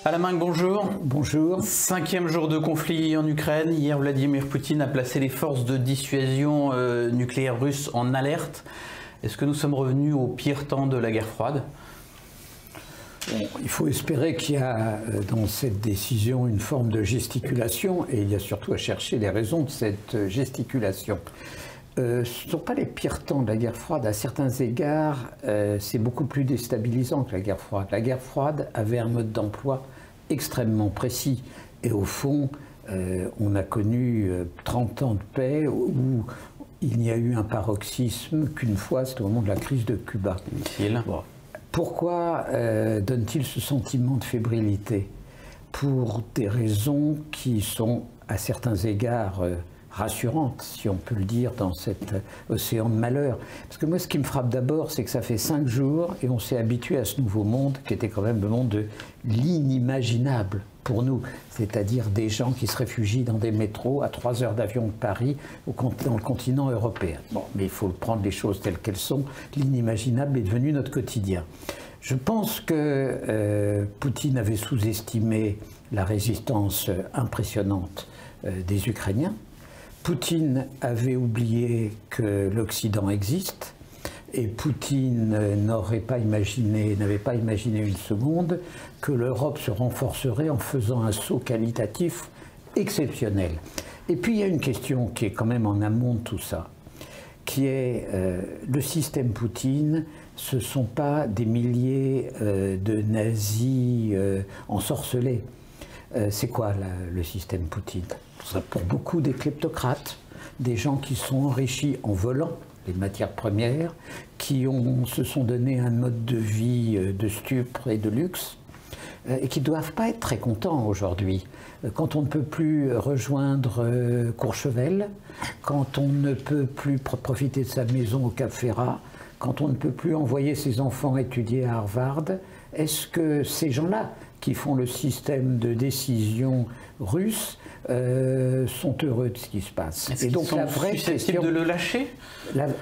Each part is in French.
Alain Minc, bonjour. Bonjour. 5e jour de conflit en Ukraine. Hier, Vladimir Poutine a placé les forces de dissuasion nucléaire russes en alerte. Est-ce que nous sommes revenus au pire temps de la guerre froide? Il faut espérer qu'il y a dans cette décision une forme de gesticulation, et il y a surtout à chercher les raisons de cette gesticulation. Ce ne sont pas les pires temps de la guerre froide. À certains égards, c'est beaucoup plus déstabilisant que la guerre froide. La guerre froide avait un mode d'emploi extrêmement précis. Et au fond, on a connu 30 ans de paix où il n'y a eu un paroxysme qu'une fois, c'était au moment de la crise de Cuba. Bon. Pourquoi donne-t-il ce sentiment de fébrilité? Pour des raisons qui sont, à certains égards, rassurantes, si on peut le dire, dans cet océan de malheur. Parce que moi, ce qui me frappe d'abord, c'est que ça fait 5 jours et on s'est habitué à ce nouveau monde, qui était quand même le monde de l'inimaginable pour nous, c'est-à-dire des gens qui se réfugient dans des métros à 3 heures d'avion de Paris dans le continent européen. Bon, mais il faut prendre les choses telles qu'elles sont. L'inimaginable est devenu notre quotidien. Je pense que Poutine avait sous-estimé la résistance impressionnante des Ukrainiens. Poutine avait oublié que l'Occident existe. Et Poutine n'avait pas imaginé une seconde que l'Europe se renforcerait en faisant un saut qualitatif exceptionnel. Et puis il y a une question qui est quand même en amont de tout ça, qui est le système Poutine. Ce ne sont pas des milliers de nazis ensorcelés. C'est quoi le système Poutine? Pour beaucoup des kleptocrates, des gens qui sont enrichis en volant les matières premières, qui se sont donné un mode de vie de stupre et de luxe, et qui ne doivent pas être très contents aujourd'hui. Quand on ne peut plus rejoindre Courchevel, quand on ne peut plus profiter de sa maison au Cap Ferrat, quand on ne peut plus envoyer ses enfants étudier à Harvard, est-ce que ces gens-là, qui font le système de décision russe, sont heureux de ce qui se passe? Et donc la vraie question de le lâcher,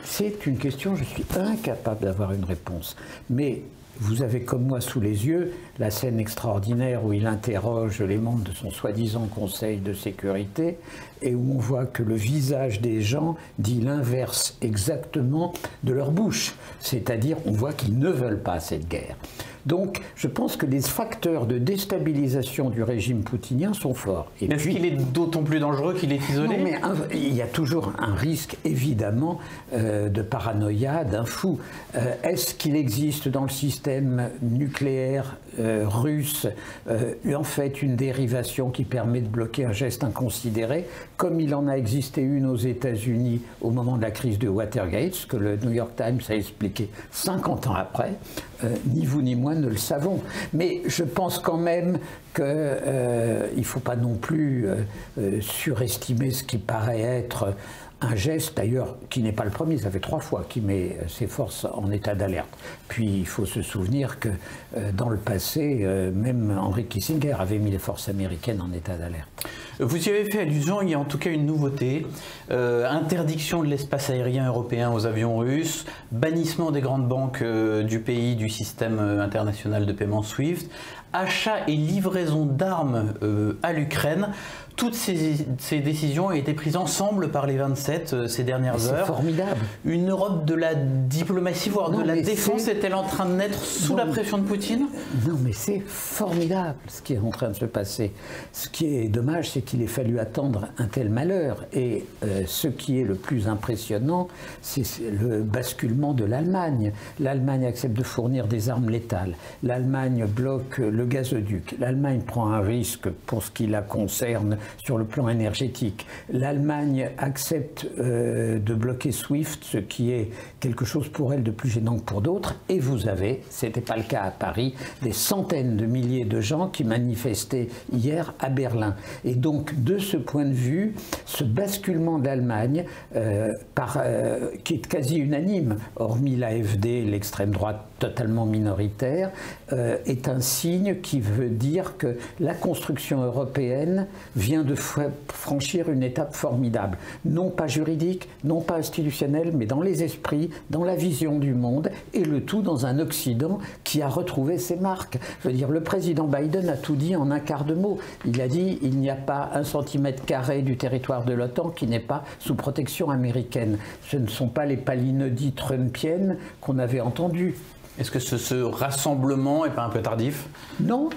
c'est une question, je suis incapable d'avoir une réponse. Mais vous avez comme moi sous les yeux la scène extraordinaire où il interroge les membres de son soi-disant conseil de sécurité et où on voit que le visage des gens dit l'inverse exactement de leur bouche. C'est-à-dire, on voit qu'ils ne veulent pas cette guerre. Donc, je pense que les facteurs de déstabilisation du régime poutinien sont forts. Est-ce qu'il est d'autant plus dangereux qu'il est isolé? Non, mais il y a toujours un risque, évidemment, de paranoïa, d'un fou. Est-ce qu'il existe dans le système nucléaire russe, en fait, une dérivation qui permet de bloquer un geste inconsidéré, comme il en a existé une aux États-Unis au moment de la crise de Watergate, ce que le New York Times a expliqué 50 ans après? Ni vous ni moi ne le savons. Mais je pense quand même qu'il ne faut pas non plus surestimer ce qui paraît être un geste, d'ailleurs, qui n'est pas le premier, ça fait 3 fois qu'il met ses forces en état d'alerte. Puis il faut se souvenir que dans le passé, même Henry Kissinger avait mis les forces américaines en état d'alerte. Vous y avez fait allusion, il y a en tout cas une nouveauté, interdiction de l'espace aérien européen aux avions russes, bannissement des grandes banques du pays du système international de paiement SWIFT, achat et livraison d'armes à l'Ukraine. Toutes ces décisions ont été prises ensemble par les 27 ces dernières heures. C'est formidable. Une Europe de la diplomatie, voire de la défense, est-elle en train de naître sous la pression de Poutine? Non, mais c'est formidable ce qui est en train de se passer. Ce qui est dommage, c'est qu'il ait fallu attendre un tel malheur. Et ce qui est le plus impressionnant, c'est le basculement de l'Allemagne. L'Allemagne accepte de fournir des armes létales. L'Allemagne bloque le gazoduc. L'Allemagne prend un risque pour ce qui la concerne sur le plan énergétique. L'Allemagne accepte de bloquer SWIFT, ce qui est quelque chose pour elle de plus gênant que pour d'autres. Et vous avez, ce n'était pas le cas à Paris, des centaines de milliers de gens qui manifestaient hier à Berlin. Et donc, de ce point de vue, ce basculement de l'Allemagne, qui est quasi unanime, hormis l'AfD, l'extrême droite totalement minoritaire, est un signe qui veut dire que la construction européenne vient vient de franchir une étape formidable, non pas juridique, non pas institutionnelle, mais dans les esprits, dans la vision du monde, et le tout dans un Occident qui a retrouvé ses marques. Je veux dire, le président Biden a tout dit en un quart de mot. Il a dit il n'y a pas 1 cm² du territoire de l'OTAN qui n'est pas sous protection américaine. Ce ne sont pas les palinodies trumpiennes qu'on avait entendues. Est-ce que ce rassemblement n'est pas un peu tardif? Non.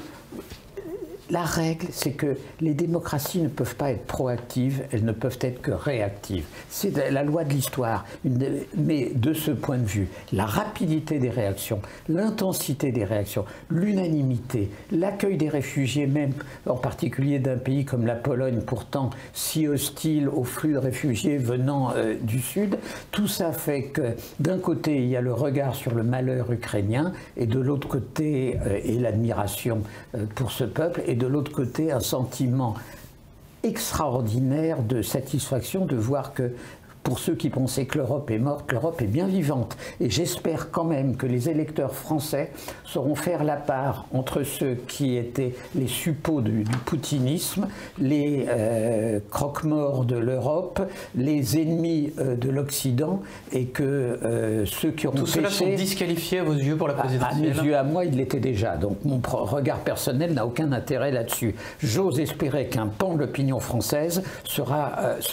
La règle, c'est que les démocraties ne peuvent pas être proactives, elles ne peuvent être que réactives. C'est la loi de l'histoire. Mais de ce point de vue, la rapidité des réactions, l'intensité des réactions, l'unanimité, l'accueil des réfugiés, même en particulier d'un pays comme la Pologne, pourtant si hostile au flux de réfugiés venant du Sud, tout ça fait que d'un côté, il y a le regard sur le malheur ukrainien, et de l'autre côté, et l'admiration pour ce peuple, et de l'autre côté, un sentiment extraordinaire de satisfaction de voir que, pour ceux qui pensaient que l'Europe est morte, l'Europe est bien vivante. Et j'espère quand même que les électeurs français sauront faire la part entre ceux qui étaient les suppôts du poutinisme, les croque-morts de l'Europe, les ennemis de l'Occident, et que ceux qui auront Tous ceux-là sont disqualifiés à vos yeux pour la présidentielle? À mes yeux, à moi, il l'était déjà. Donc mon regard personnel n'a aucun intérêt là-dessus. J'ose espérer qu'un pan de l'opinion française se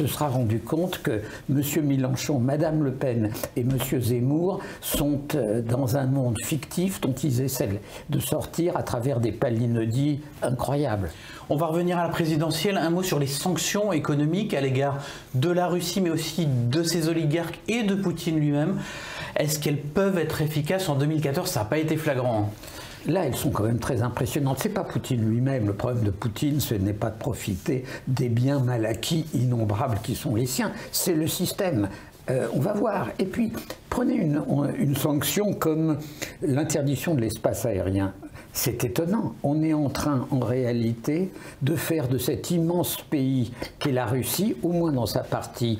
sera rendu compte que M. Mélenchon, Mme Le Pen et M. Zemmour sont dans un monde fictif dont ils essaient de sortir à travers des palinodies incroyables. On va revenir à la présidentielle. Un mot sur les sanctions économiques à l'égard de la Russie, mais aussi de ses oligarques et de Poutine lui-même. Est-ce qu'elles peuvent être efficaces? En 2014, ça n'a pas été flagrant. Là, elles sont quand même très impressionnantes. Ce n'est pas Poutine lui-même. Le problème de Poutine, ce n'est pas de profiter des biens mal acquis innombrables qui sont les siens. C'est le système. On va voir. Et puis, prenez une sanction comme l'interdiction de l'espace aérien. C'est étonnant. On est en train, en réalité, de faire de cet immense pays qu'est la Russie, au moins dans sa partie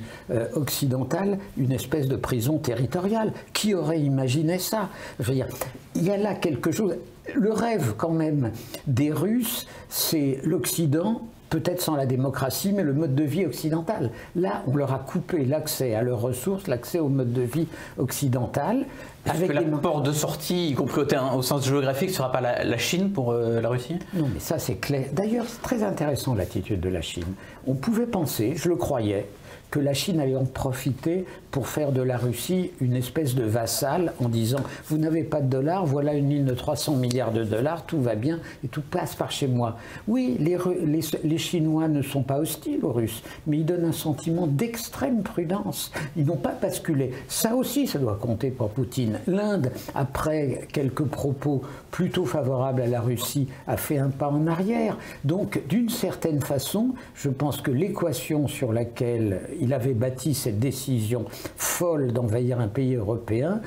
occidentale, une espèce de prison territoriale. Qui aurait imaginé ça? Je veux dire, il y a là quelque chose... Le rêve, quand même, des Russes, c'est l'Occident, peut-être sans la démocratie, mais le mode de vie occidental. Là, on leur a coupé l'accès à leurs ressources, l'accès au mode de vie occidental. Est-ce que la porte de sortie, y compris au sens géographique, ne sera pas la Chine pour la Russie? Non, mais ça c'est clair. D'ailleurs, c'est très intéressant l'attitude de la Chine. On pouvait penser, je le croyais, que la Chine allait en profiter pour faire de la Russie une espèce de vassal en disant « Vous n'avez pas de dollars, voilà une ligne de 300 milliards de dollars, tout va bien et tout passe par chez moi. » Oui, les Chinois ne sont pas hostiles aux Russes, mais ils donnent un sentiment d'extrême prudence. Ils n'ont pas basculé. Ça aussi, ça doit compter pour Poutine. L'Inde, après quelques propos plutôt favorables à la Russie, a fait un pas en arrière. Donc, d'une certaine façon, je pense que l'équation sur laquelle il avait bâti cette décision folle d'envahir un pays européen,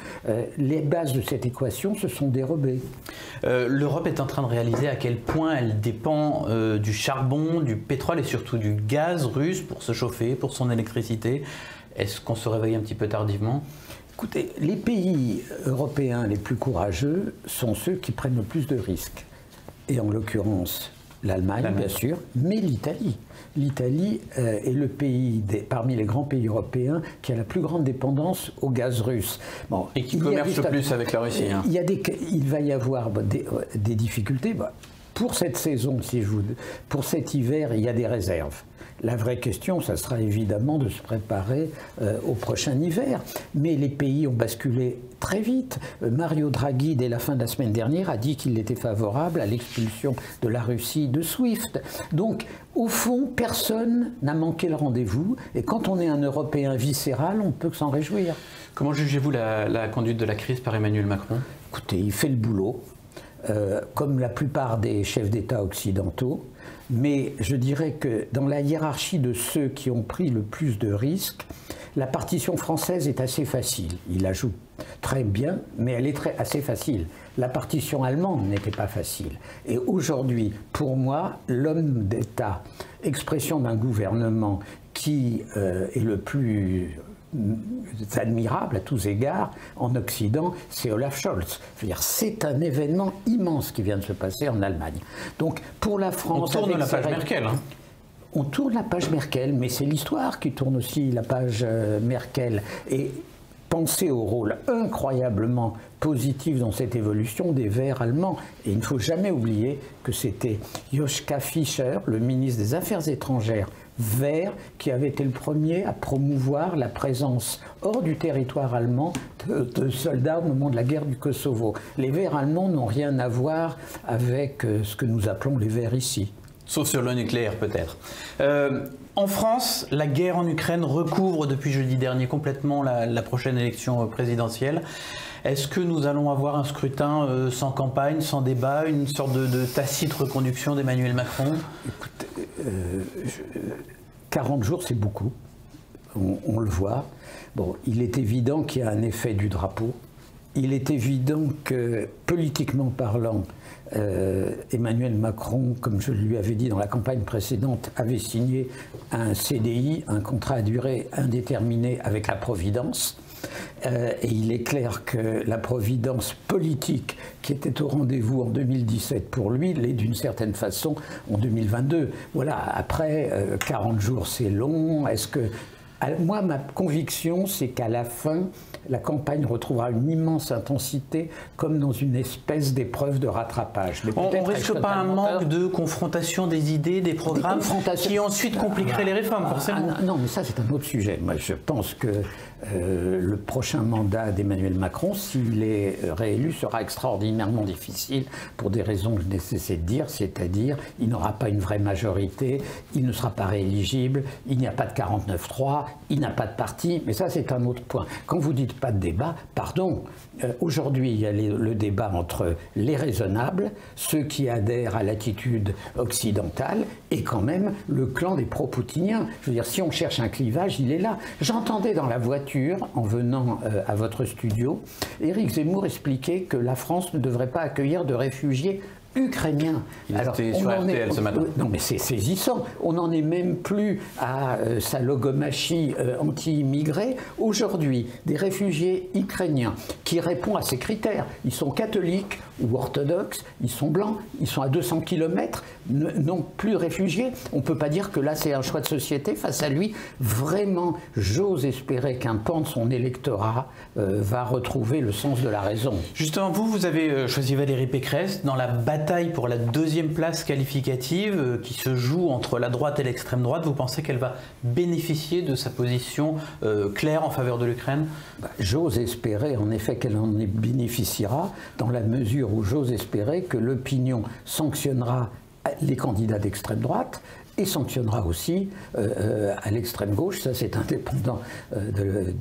les bases de cette équation se sont dérobées. L'Europe est en train de réaliser à quel point elle dépend du charbon, du pétrole et surtout du gaz russe pour se chauffer, pour son électricité. Est-ce qu'on se réveille un petit peu tardivement? Écoutez, les pays européens les plus courageux sont ceux qui prennent le plus de risques. Et en l'occurrence, l'Allemagne, bien sûr, mais l'Italie. L'Italie est le pays, parmi les grands pays européens, qui a la plus grande dépendance au gaz russe. Bon, et qui commerce le plus avec la Russie. Hein. Il va y avoir des difficultés. Pour cette saison, pour cet hiver, il y a des réserves. La vraie question, ça sera évidemment de se préparer au prochain hiver. Mais les pays ont basculé très vite. Mario Draghi, dès la fin de la semaine dernière, a dit qu'il était favorable à l'expulsion de la Russie de SWIFT. Donc, au fond, personne n'a manqué le rendez-vous. Et quand on est un Européen viscéral, on ne peut que s'en réjouir. Comment jugez-vous la conduite de la crise par Emmanuel Macron? Écoutez, il fait le boulot, comme la plupart des chefs d'État occidentaux. Mais je dirais que dans la hiérarchie de ceux qui ont pris le plus de risques, la partition française est assez facile. Il la joue très bien, mais elle est assez facile. La partition allemande n'était pas facile. Et aujourd'hui, pour moi, l'homme d'État, expression d'un gouvernement qui est le plus admirable à tous égards en Occident, c'est Olaf Scholz. C'est un événement immense qui vient de se passer en Allemagne. Donc pour la France... On tourne la page Merkel. Hein. On tourne la page Merkel, mais c'est l'histoire qui tourne aussi la page Merkel. Et pensez au rôle incroyablement positif dans cette évolution des Verts allemands. Et il ne faut jamais oublier que c'était Joschka Fischer, le ministre des Affaires étrangères Vert, qui avait été le premier à promouvoir la présence hors du territoire allemand de soldats au moment de la guerre du Kosovo. Les Verts allemands n'ont rien à voir avec ce que nous appelons les Verts ici. Sauf sur le nucléaire peut-être. En France, la guerre en Ukraine recouvre depuis jeudi dernier complètement la prochaine élection présidentielle. Est-ce que nous allons avoir un scrutin sans campagne, sans débat, une sorte de tacite reconduction d'Emmanuel Macron? Écoutez, 40 jours, c'est beaucoup. On le voit. Bon, il est évident qu'il y a un effet du drapeau. Il est évident que, politiquement parlant, Emmanuel Macron, comme je lui avais dit dans la campagne précédente, avait signé un CDI, un contrat à durée indéterminée avec la Providence. Et il est clair que la providence politique qui était au rendez-vous en 2017 pour lui l'est d'une certaine façon en 2022. Voilà, après 40 jours c'est long. Est-ce que... Moi, ma conviction, c'est qu'à la fin, la campagne retrouvera une immense intensité, comme dans une espèce d'épreuve de rattrapage. On ne risque pas un manque de confrontation des idées, des programmes, qui ensuite compliquerait les réformes, forcément. Non, mais ça, c'est un autre sujet. Moi, je pense que le prochain mandat d'Emmanuel Macron, s'il est réélu, sera extraordinairement difficile pour des raisons que je n'ai cessé de dire, c'est-à-dire il n'aura pas une vraie majorité, il ne sera pas rééligible, il n'y a pas de 49-3, il n'a pas de parti, mais ça c'est un autre point. Quand vous dites pas de débat, pardon, aujourd'hui il y a le débat entre les raisonnables, ceux qui adhèrent à l'attitude occidentale, et quand même le clan des pro-poutiniens. Je veux dire, si on cherche un clivage, il est là. J'entendais dans la voiture, en venant à votre studio, Éric Zemmour expliquait que la France ne devrait pas accueillir de réfugiés ukrainiens. Il était sur RTL ce matin. Non mais c'est saisissant. On n'en est même plus à sa logomachie anti-immigrés. Aujourd'hui, des réfugiés ukrainiens qui répondent à ces critères, ils sont catholiques ou orthodoxes, ils sont blancs, ils sont à 200 km, non plus réfugiés. On ne peut pas dire que là c'est un choix de société face à lui. Vraiment, j'ose espérer qu'un pan de son électorat va retrouver le sens de la raison. Justement, vous avez choisi Valérie Pécresse dans la bataille pour la deuxième place qualificative qui se joue entre la droite et l'extrême droite. Vous pensez qu'elle va bénéficier de sa position claire en faveur de l'Ukraine? J'ose espérer en effet qu'elle en bénéficiera, dans la mesure où j'ose espérer que l'opinion sanctionnera les candidats d'extrême droite et sanctionnera aussi à l'extrême gauche, ça c'est indépendant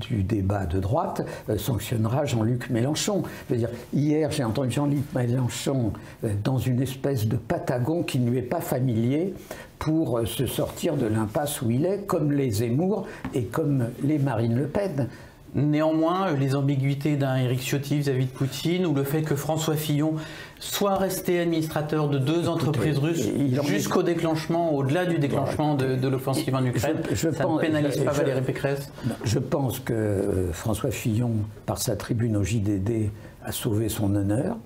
du débat de droite, sanctionnera Jean-Luc Mélenchon. Je veux dire, hier j'ai entendu Jean-Luc Mélenchon dans une espèce de patagon qui ne lui est pas familier pour se sortir de l'impasse où il est, comme les Zemmour et comme les Marine Le Pen. Néanmoins, les ambiguïtés d'un Éric Ciotti vis-à-vis de Poutine, ou le fait que François Fillon soit resté administrateur de deux entreprises russes jusqu'au déclenchement, au-delà du déclenchement de l'offensive en Ukraine, ça ne pénalise pas Valérie Pécresse? Je pense que François Fillon, par sa tribune au JDD, a sauvé son honneur.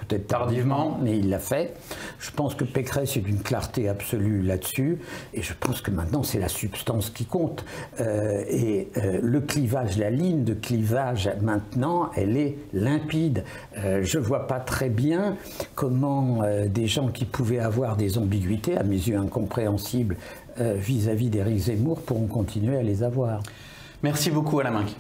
Peut-être tardivement, mais il l'a fait. Je pense que Pécresse est d'une clarté absolue là-dessus, et je pense que maintenant c'est la substance qui compte. Le clivage, la ligne de clivage maintenant, elle est limpide. Je ne vois pas très bien comment des gens qui pouvaient avoir des ambiguïtés, à mes yeux incompréhensibles, vis-à-vis d'Éric Zemmour, pourront continuer à les avoir. Merci beaucoup Alain Minc.